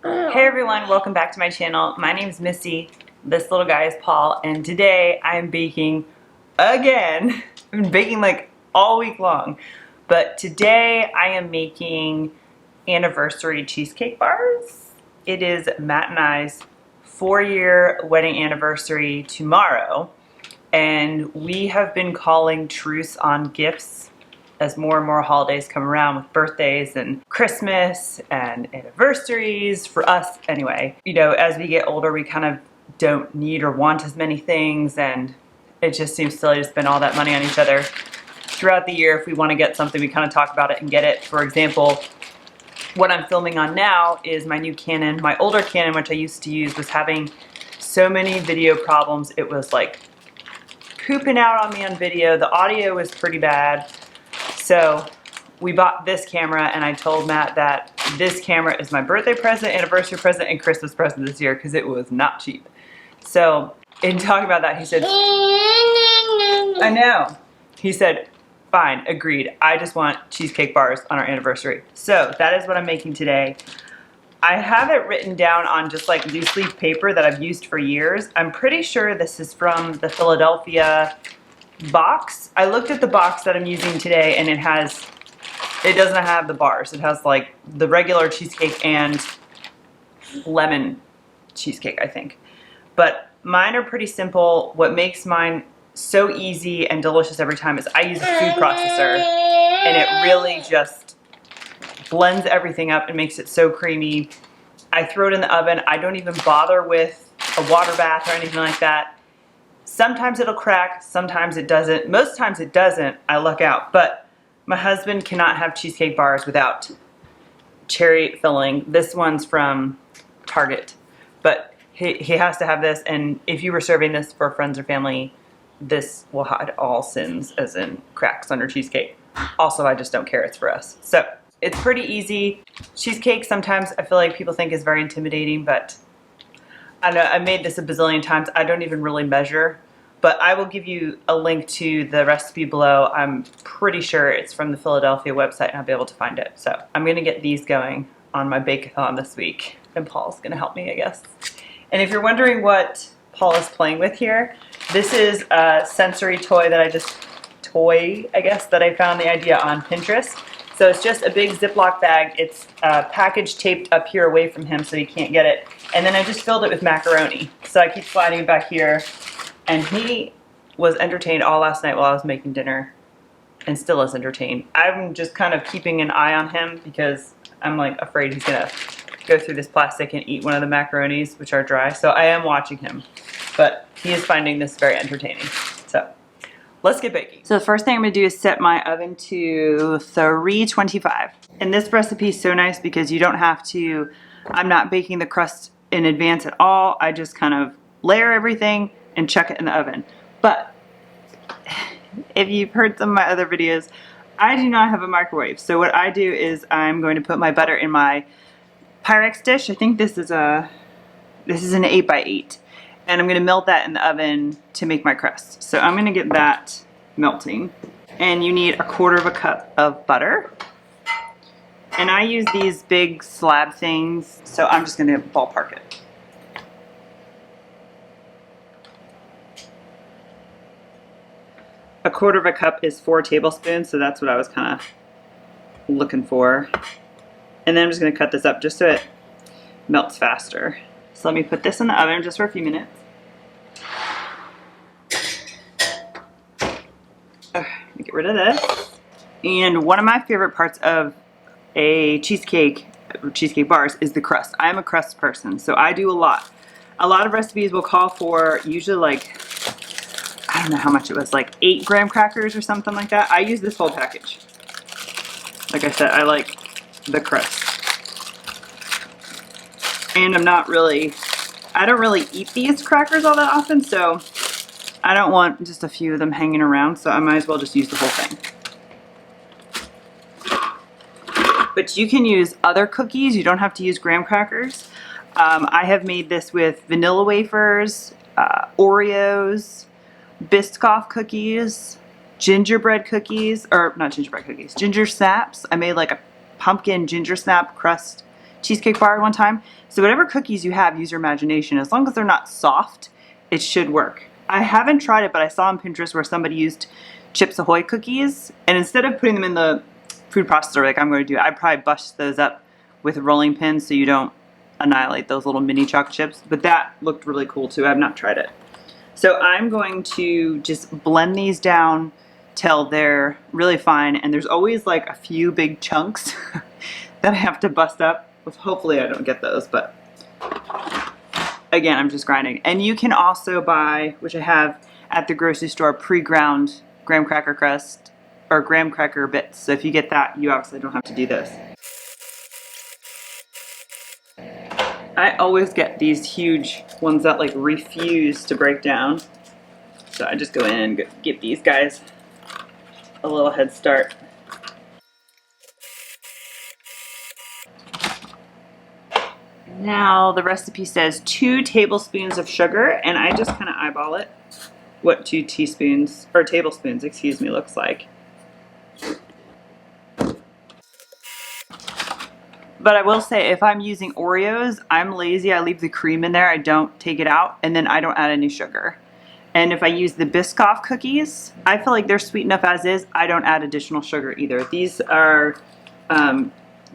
Hey everyone, welcome back to my channel. My name is Missy, this little guy is Paul, and today I am baking again. I've been baking like all week long, but today I am making anniversary cheesecake bars. It is Matt and I's 4-year wedding anniversary tomorrow, and we have been calling truce on gifts as more and more holidays come around with birthdays and Christmas and anniversaries for us anyway. You know, as we get older, we kind of don't need or want as many things, and it just seems silly to spend all that money on each other. Throughout the year, if we want to get something, we kind of talk about it and get it. For example, what I'm filming on now is my new Canon. My older Canon, which I used to use, was having so many video problems. It was like pooping out on me on video. The audio was pretty bad. So we bought this camera, and I told Matt that this camera is my birthday present, anniversary present, and Christmas present this year because it was not cheap. So in talking about that, he said, I know. He said, fine, agreed. I just want cheesecake bars on our anniversary. So that is what I'm making today. I have it written down on just like loose leaf paper that I've used for years. I'm pretty sure this is from the Philadelphia box. I looked at the box that I'm using today, and it doesn't have the bars. It has like the regular cheesecake and lemon cheesecake, I think. But mine are pretty simple. What makes mine so easy and delicious every time is I use a food processor, and it really just blends everything up and makes it so creamy. I throw it in the oven. I don't even bother with a water bath or anything like that. Sometimes it'll crack, sometimes it doesn't. Most times it doesn't, I luck out. But my husband cannot have cheesecake bars without cherry filling. This one's from Target, but he has to have this. And if you were serving this for friends or family, this will hide all sins, as in cracks under cheesecake. Also, I just don't care, it's for us. So it's pretty easy. Cheesecake sometimes I feel like people think is very intimidating, but I know I made this a bazillion times. I don't even really measure, but I will give you a link to the recipe below. I'm pretty sure it's from the Philadelphia website, and I'll be able to find it. So I'm gonna get these going on my bake-a-thon this week, and Paul's gonna help me, I guess. And if you're wondering what Paul is playing with here, this is a sensory toy that I found the idea on Pinterest. So it's just a big Ziploc bag. It's package taped up here away from him so he can't get it. And then I just filled it with macaroni. So I keep sliding it back here. And he was entertained all last night while I was making dinner, and still is entertained. I'm just kind of keeping an eye on him because I'm like afraid he's gonna go through this plastic and eat one of the macaronis, which are dry. So I am watching him, but he is finding this very entertaining. So let's get baking. So the first thing I'm gonna do is set my oven to 325. And this recipe is so nice because you don't have to, I'm not baking the crust in advance at all. I just kind of layer everything and chuck it in the oven. But if you've heard some of my other videos, I do not have a microwave. So what I do is I'm going to put my butter in my Pyrex dish. I think this is an 8x8. And I'm gonna melt that in the oven to make my crust. So I'm gonna get that melting. And you need 1/4 cup of butter. And I use these big slab things, so I'm just gonna ballpark it. A 1/4 cup is 4 tablespoons, so that's what I was kind of looking for. And then I'm just gonna cut this up just so it melts faster. So let me put this in the oven just for a few minutes. Let me get rid of this. And one of my favorite parts of a cheesecake bars is the crust. I'm a crust person, so I do a lot. A lot of recipes will call for usually like, I don't know how much it was, like 8 graham crackers or something like that. I use this whole package. Like I said, I like the crust. And I don't really eat these crackers all that often, so I don't want just a few of them hanging around, so I might as well just use the whole thing. But you can use other cookies. You don't have to use graham crackers. I have made this with vanilla wafers, Oreos, Biscoff cookies, gingerbread cookies, or not gingerbread cookies, ginger snaps. I made like a pumpkin ginger snap crust cheesecake bar one time. So whatever cookies you have, use your imagination. As long as they're not soft, it should work. I haven't tried it, but I saw on Pinterest where somebody used Chips Ahoy cookies, and instead of putting them in the food processor like I'm going to do, I'd probably bust those up with rolling pins so you don't annihilate those little mini chocolate chips. But that looked really cool too. I have not tried it. So I'm going to just blend these down till they're really fine, and there's always like a few big chunks that I have to bust up. Hopefully I don't get those, but again, I'm just grinding. And you can also buy, which I have at the grocery store, pre-ground graham cracker crust or graham cracker bits. So if you get that, you obviously don't have to do this. I always get these huge ones that like refuse to break down. So I just go in and give these guys a little head start. Now the recipe says 2 tablespoons of sugar, and I just kind of eyeball it. What 2 teaspoons, or tablespoons, excuse me, looks like. But I will say, if I'm using Oreos, I'm lazy. I leave the cream in there. I don't take it out, and then I don't add any sugar. And if I use the Biscoff cookies, I feel like they're sweet enough as is. I don't add additional sugar either. These are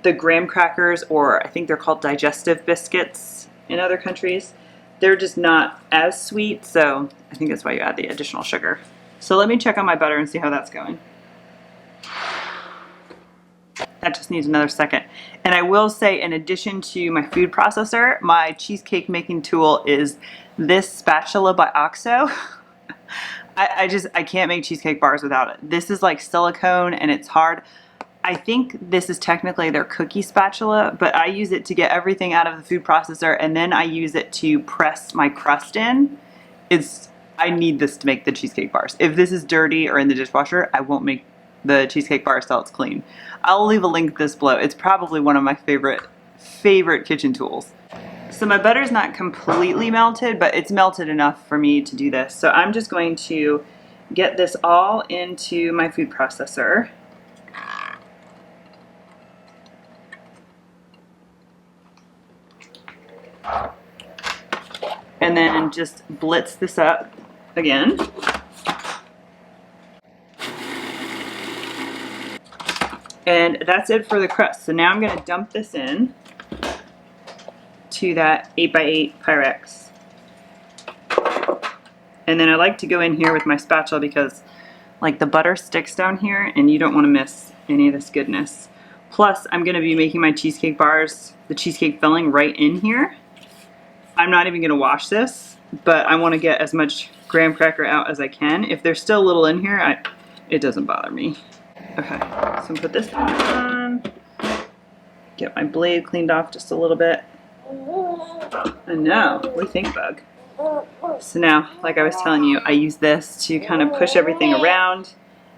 the graham crackers, or I think they're called digestive biscuits in other countries. They're just not as sweet, so I think that's why you add the additional sugar. So let me check on my butter and see how that's going. That just needs another second. And I will say, in addition to my food processor, my cheesecake making tool is this spatula by OXO. I can't make cheesecake bars without it. This is like silicone and it's hard. I think this is technically their cookie spatula, but I use it to get everything out of the food processor, and then I use it to press my crust in. I need this to make the cheesecake bars. If this is dirty or in the dishwasher, I won't make the cheesecake bars till it's clean. I'll leave a link this below. It's probably one of my favorite kitchen tools. So my butter's not completely melted, but it's melted enough for me to do this. So I'm just going to get this all into my food processor. And then just blitz this up again. And that's it for the crust. So now I'm going to dump this in to that 8x8 Pyrex. And then I like to go in here with my spatula because like the butter sticks down here and you don't want to miss any of this goodness. Plus I'm going to be making my cheesecake bars, the cheesecake filling right in here. I'm not even going to wash this, but I want to get as much graham cracker out as I can. If there's still a little in here, it doesn't bother me. Okay, so I'm going to put this on, get my blade cleaned off just a little bit. I know, what do you think, Bug? So now, like I was telling you, I use this to kind of push everything around,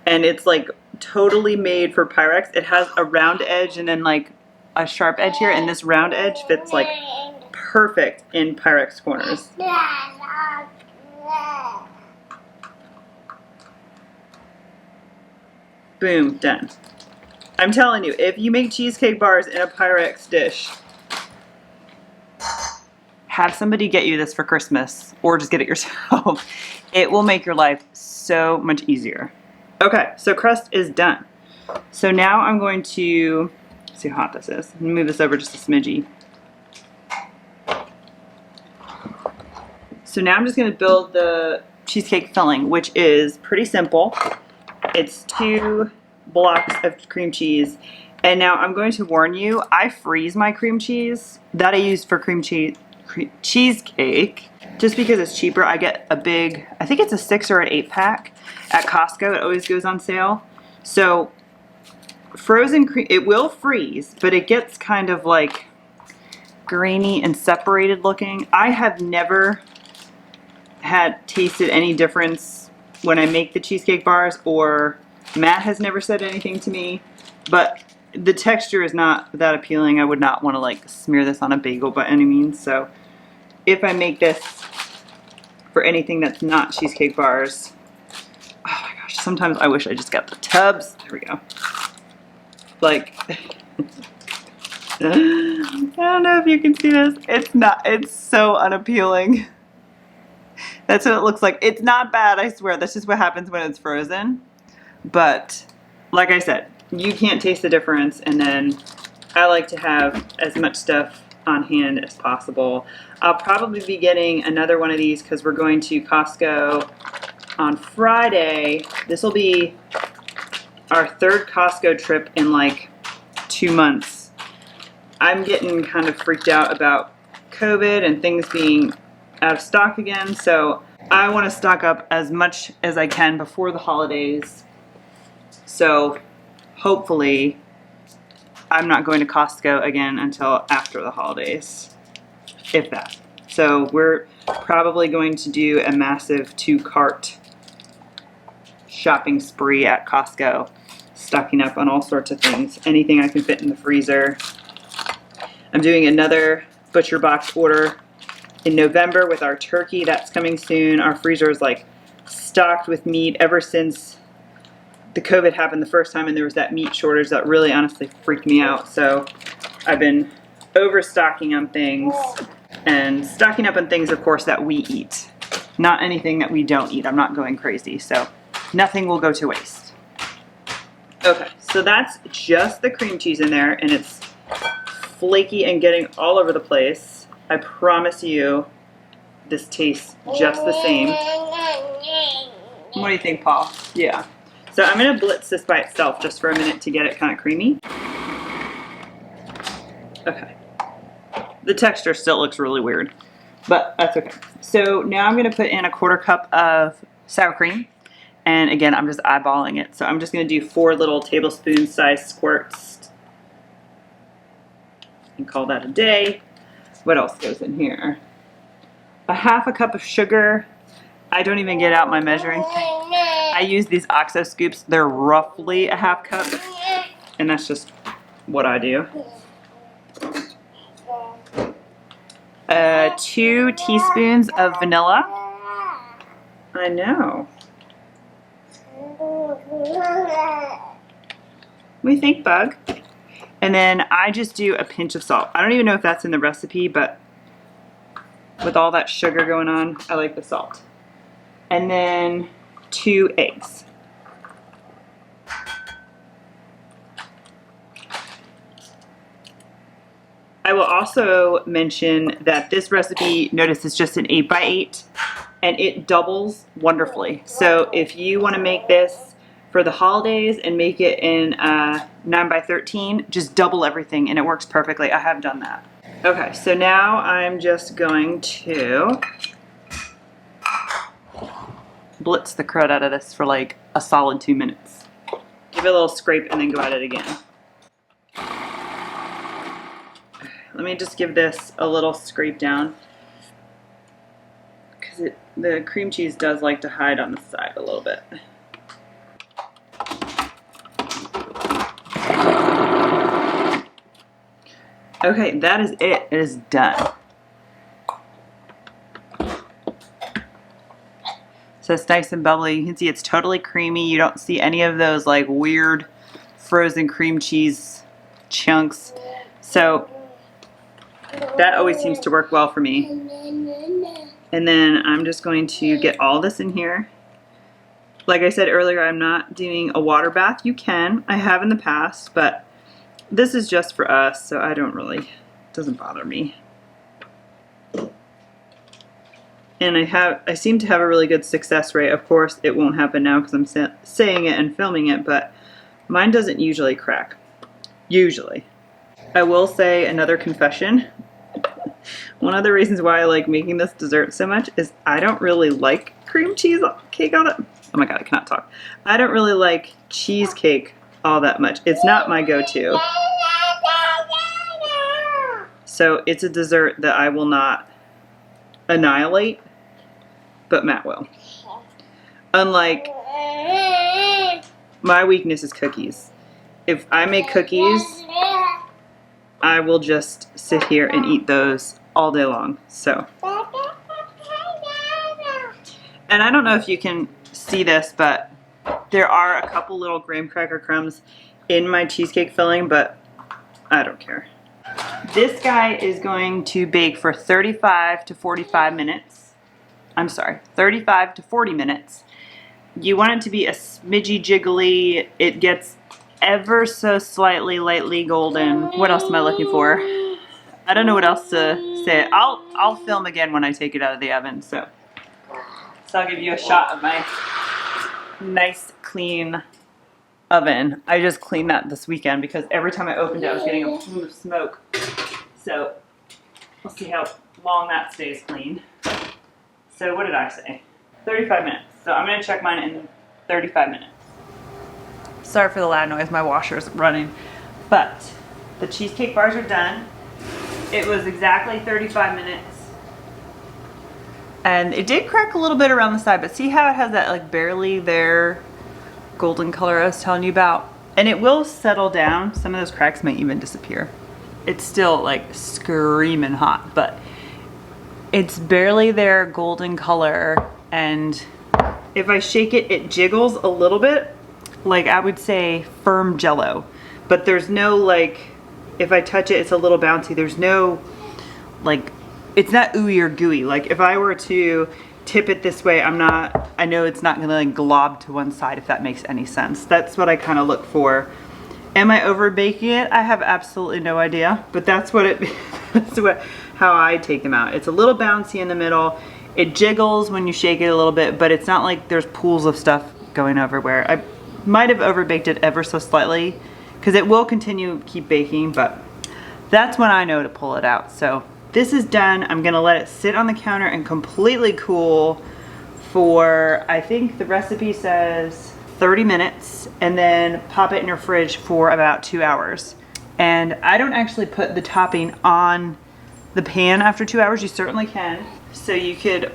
and it's like totally made for Pyrex. It has a round edge and then like a sharp edge here, and this round edge fits like perfect in Pyrex corners. Boom, done. I'm telling you, if you make cheesecake bars in a Pyrex dish, have somebody get you this for Christmas, or just get it yourself. It will make your life so much easier. Okay, so crust is done. So now I'm going to see how hot this is. I'm gonna move this over just a smidgy. So now I'm just going to build the cheesecake filling, which is pretty simple. It's 2 blocks of cream cheese. And now I'm going to warn you, I freeze my cream cheese that I use for cheesecake just because it's cheaper. I get a big, I think it's a 6 or an 8 pack at Costco. It always goes on sale. So frozen cream, it will freeze, but it gets kind of like grainy and separated looking. I have never had tasted any difference when I make the cheesecake bars, or Matt has never said anything to me, but the texture is not that appealing. I would not want to like smear this on a bagel by any means. So if I make this for anything that's not cheesecake bars, oh my gosh, sometimes I wish I just got the tubs. There we go. Like, I don't know if you can see this. It's so unappealing. That's what it looks like. It's not bad, I swear. That's just what happens when it's frozen. But like I said, you can't taste the difference, and then I like to have as much stuff on hand as possible. I'll probably be getting another one of these because we're going to Costco on Friday. This will be our third Costco trip in like 2 months. I'm getting kind of freaked out about COVID and things being out of stock again, so I want to stock up as much as I can before the holidays. So hopefully I'm not going to Costco again until after the holidays, if that. So we're probably going to do a massive 2-cart shopping spree at Costco, stocking up on all sorts of things, anything I can fit in the freezer. I'm doing another Butcher Box order in November with our turkey. That's coming soon. Our freezer is like stocked with meat ever since the COVID happened the first time, and there was that meat shortage that really honestly freaked me out. So I've been overstocking on things and stocking up on things, of course, that we eat. Not anything that we don't eat. I'm not going crazy, so nothing will go to waste. Okay, so that's just the cream cheese in there, and it's flaky and getting all over the place. I promise you this tastes just the same. What do you think, Paul? Yeah. So I'm going to blitz this by itself just for a minute to get it kind of creamy. Okay. The texture still looks really weird, but that's okay. So now I'm going to put in a 1/4 cup of sour cream. And again, I'm just eyeballing it. So I'm just going to do 4 little tablespoon size squirts and call that a day. What else goes in here? A 1/2 cup of sugar. I don't even get out my measuring thing. I use these OXO scoops. They're roughly a 1/2 cup, and that's just what I do. 2 teaspoons of vanilla. I know. What do you think, Bug? And then I just do a pinch of salt. I don't even know if that's in the recipe, but with all that sugar going on, I like the salt. And then 2 eggs. I will also mention that this recipe, notice it's just an 8x8, and it doubles wonderfully. So if you want to make this for the holidays and make it in 9x13, just double everything and it works perfectly. I have done that. Okay, so now I'm just going to blitz the crud out of this for like a solid 2 minutes. Give it a little scrape and then go at it again. Let me just give this a little scrape down, because the cream cheese does like to hide on the side a little bit. Okay, that is it. It is done. So it's nice and bubbly. You can see it's totally creamy. You don't see any of those like weird frozen cream cheese chunks. So that always seems to work well for me. And then I'm just going to get all this in here. Like I said earlier, I'm not doing a water bath. You can. I have in the past, but this is just for us, so I don't really, it doesn't bother me. And I seem to have a really good success rate. Of course, it won't happen now because I'm saying it and filming it, but mine doesn't usually crack. Usually. I will say another confession. One of the reasons why I like making this dessert so much is I don't really like cream cheese cake on it. Oh my god, I cannot talk. I don't really like cheesecake all that much. It's not my go-to. So it's a dessert that I will not annihilate, but Matt will. Unlike, my weakness is cookies. If I make cookies, I will just sit here and eat those all day long. So, and I don't know if you can see this, but there are a couple little graham cracker crumbs in my cheesecake filling, but I don't care. This guy is going to bake for 35 to 45 minutes. I'm sorry, 35 to 40 minutes. You want it to be a smidgy jiggly. It gets ever so slightly lightly golden. What else am I looking for? I don't know what else to say. I'll film again when I take it out of the oven. So I'll give you a shot of my nice clean oven. I just cleaned that this weekend because every time I opened it I was getting a plume of smoke. So we'll see how long that stays clean. So what did I say? 35 minutes. So I'm gonna check mine in 35 minutes. Sorry for the loud noise, my washer's running. But the cheesecake bars are done. It was exactly 35 minutes. And it did crack a little bit around the side, but see how it has that like barely there golden color I was telling you about? And it will settle down. Some of those cracks might even disappear. It's still like screaming hot, but it's barely there golden color. And if I shake it, it jiggles a little bit. Like I would say firm jello, but there's no like, if I touch it, it's a little bouncy. There's no like, it's not ooey or gooey. Like if I were to tip it this way, I know it's not gonna like glob to one side, if that makes any sense. That's what I kind of look for. Am I over baking it? I have absolutely no idea, but that's what how I take them out. It's a little bouncy in the middle. It jiggles when you shake it a little bit, but it's not like there's pools of stuff going everywhere. I might have overbaked it ever so slightly because it will keep baking, but that's when I know to pull it out. So this is done. I'm gonna let it sit on the counter and completely cool for, I think the recipe says 30 minutes, and then pop it in your fridge for about 2 hours. And I don't actually put the topping on the pan after 2 hours. You certainly can. So you could,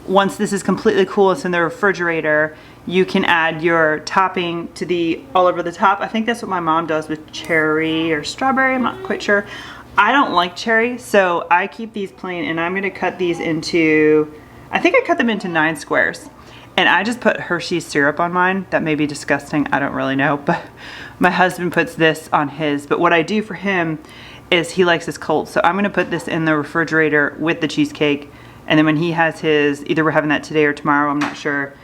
once this is completely cool, it's in the refrigerator, you can add your topping to the all over the top. I think that's what my mom does with cherry or strawberry, I'm not quite sure. I don't like cherry, so I keep these plain, and I'm gonna cut these into, I think I cut them into 9 squares. And I just put Hershey's syrup on mine. That may be disgusting, I don't really know, but my husband puts this on his. But what I do for him is he likes this cold, so I'm gonna put this in the refrigerator with the cheesecake, and then when he has his, either we're having that today or tomorrow, I'm not sure,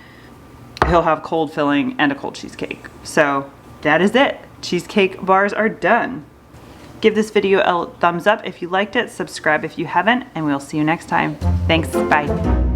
he'll have cold filling and a cold cheesecake. So that is it. Cheesecake bars are done. Give this video a thumbs up if you liked it, subscribe if you haven't, and we'll see you next time. Thanks, bye.